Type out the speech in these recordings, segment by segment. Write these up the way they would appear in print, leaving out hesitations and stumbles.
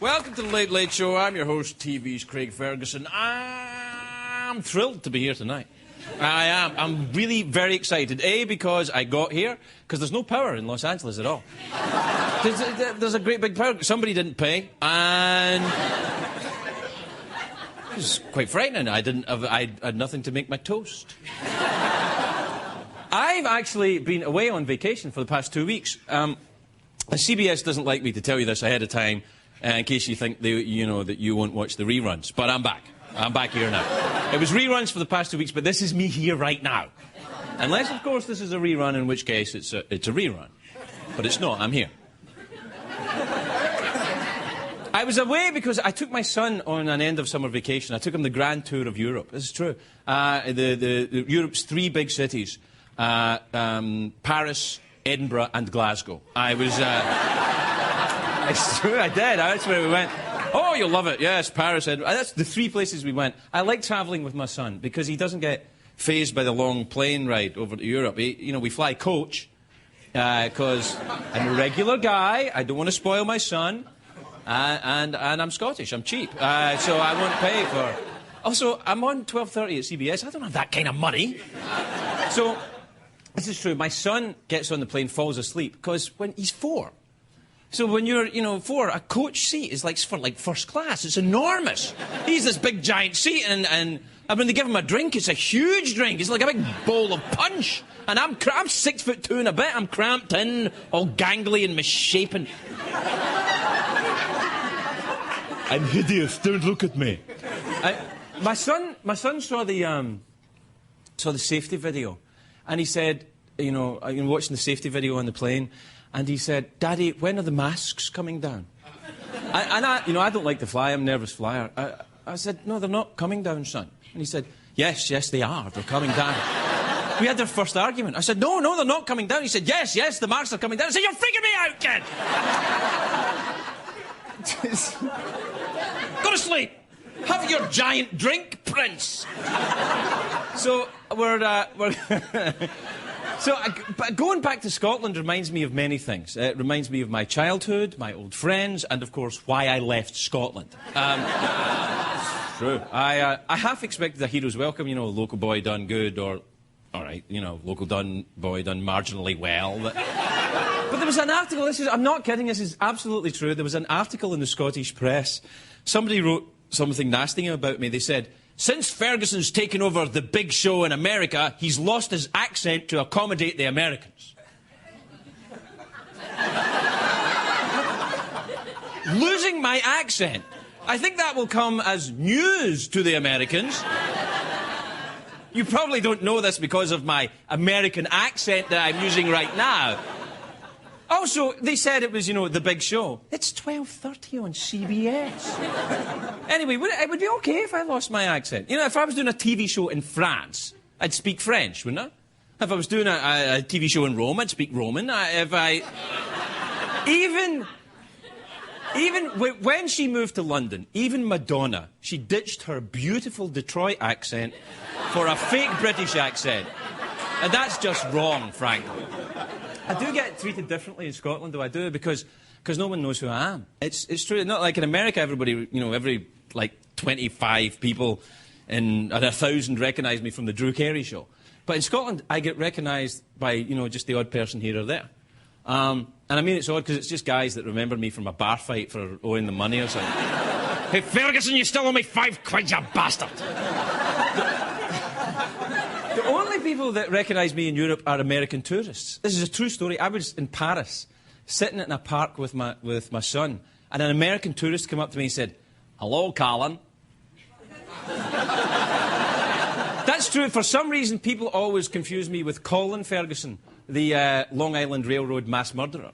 Welcome to the Late Late Show. I'm your host, TV's Craig Ferguson. I'm thrilled to be here tonight. I am. I'm really very excited. A, because I got here, because there's no power in Los Angeles at all. There's a great big power. Somebody didn't pay, and it was quite frightening. I had nothing to make my toast. I've actually been away on vacation for the past 2 weeks. CBS doesn't like me to tell you this ahead of time, in case you think that you won't watch the reruns. But I'm back. I'm back here now. It was reruns for the past 2 weeks, but this is me here right now. Unless, of course, this is a rerun, in which case it's a rerun. But it's not. I'm here. I was away because I took my son on an end-of-summer vacation. I took him the grand tour of Europe. This is true. Europe's 3 big cities. Paris, Edinburgh and Glasgow. It's true, I did. That's where we went. Oh, you'll love it. Yes, Paris, Edinburgh. That's the 3 places we went. I like travelling with my son because he doesn't get fazed by the long plane ride over to Europe. We fly coach because I'm a regular guy. I don't want to spoil my son. And I'm Scottish. I'm cheap. So I won't pay for... Also, I'm on 12:30 at CBS. I don't have that kind of money. So, this is true. My son gets on the plane, falls asleep, because when he's 4. So when you're, 4, a coach seat is like for first class. It's enormous. He's this big giant seat, and when they give him a drink, it's a huge drink. It's like a big bowl of punch. And I'm 6'2" and a bit. I'm cramped in, all gangly and misshapen. I'm hideous. Don't look at me. My son saw the safety video, and he said, watching the safety video on the plane. And he said, "Daddy, when are the masks coming down?" I don't like to fly. I'm a nervous flyer. I said, "No, they're not coming down, son." And he said, yes, they are. They're coming down." We had their first argument. I said, no, they're not coming down. He said, yes, the masks are coming down. I said, "You're freaking me out, kid!" Go to sleep. Have your giant drink, Prince. So we're So, going back to Scotland reminds me of many things. It reminds me of my childhood, my old friends, and, of course, why I left Scotland. True. I half expected a hero's welcome, local boy done good, or, all right, local boy done marginally well. But there was an article, I'm not kidding, this is absolutely true. There was an article in the Scottish press. Somebody wrote something nasty about me. They said, "Since Ferguson's taken over the big show in America, he's lost his accent to accommodate the Americans." Losing my accent. I think that will come as news to the Americans. You probably don't know this because of my American accent that I'm using right now. Also, they said it was, the big show. It's 12:30 on CBS. Anyway, it would be okay if I lost my accent. If I was doing a TV show in France, I'd speak French, wouldn't I? If I was doing a TV show in Rome, I'd speak Roman. Even when she moved to London, even Madonna, she ditched her beautiful Detroit accent for a fake British accent. And that's just wrong, frankly. I do get treated differently in Scotland, though. I do, because no one knows who I am. It's true. Not like in America, everybody, every, 25 people and 1,000 recognise me from the Drew Carey show. But in Scotland, I get recognised by, just the odd person here or there. And I mean it's odd because it's just guys that remember me from a bar fight for owing them money or something. "Hey, Ferguson, you still owe me £5, you bastard!" The only people that recognise me in Europe are American tourists. This is a true story. I was in Paris, sitting in a park with my son, and an American tourist came up to me and said, "Hello, Colin." That's true. For some reason, people always confuse me with Colin Ferguson, the Long Island Railroad mass murderer.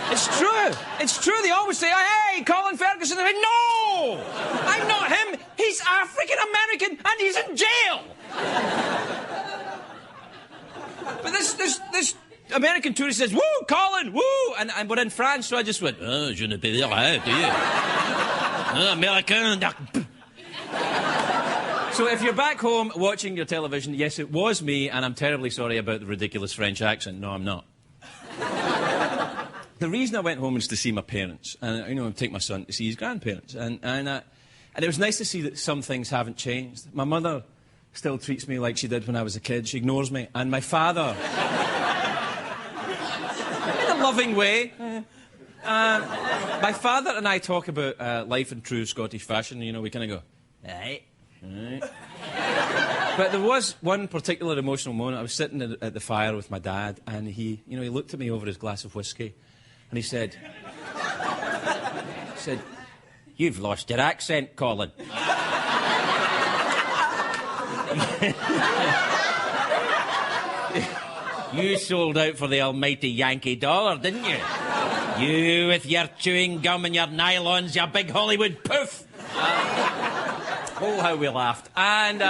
It's true. It's true. They always say, "Hey, Colin Ferguson." I say, "No, I'm not him. He's African-American and he's in jail." But this American tourist says, "Woo, Colin, woo!" And we're in France, so I just went, "Oh, je ne peux rien, do you? American." So if you're back home watching your television, yes, it was me, and I'm terribly sorry about the ridiculous French accent. No, I'm not. the reason I went home was to see my parents. And, you know, take my son to see his grandparents. And it was nice to see that some things haven't changed. My mother still treats me like she did when I was a kid. She ignores me. And my father... in a loving way. My father and I talk about life in true Scottish fashion. You know, we kind of go, aye, aye. But there was one particular emotional moment. I was sitting at the fire with my dad, and he looked at me over his glass of whiskey, and he said, "You've lost your accent, Colin." You sold out for the almighty Yankee dollar, didn't you? You with your chewing gum and your nylons, you big Hollywood poof! Oh, how we laughed. And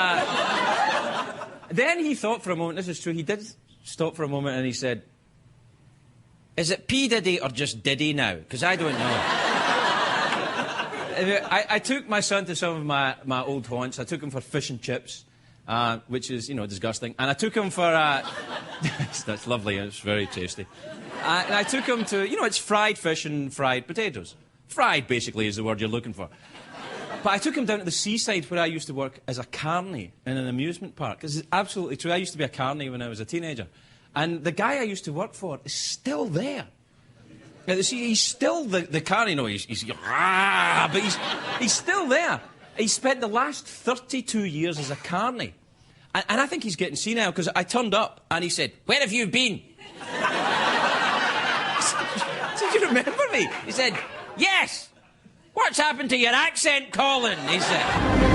then he thought for a moment, this is true, he did stop for a moment and he said, "Is it P. Diddy or just Diddy now? Because I don't know." I took my son to some of my old haunts. I took him for fish and chips, which is, disgusting. And I took him for... that's lovely, it's very tasty. And I took him to, it's fried fish and fried potatoes. Fried, basically, is the word you're looking for. But I took him down to the seaside where I used to work as a carny in an amusement park. This is absolutely true. I used to be a carny when I was a teenager. And the guy I used to work for is still there. He's still the carny. No, but he's still there. He spent the last 32 years as a carny. And I think he's getting senile, because I turned up and he said, "Where have you been?" I said, "Do you remember me?" He said, "Yes. What's happened to your accent, Colin?" He said.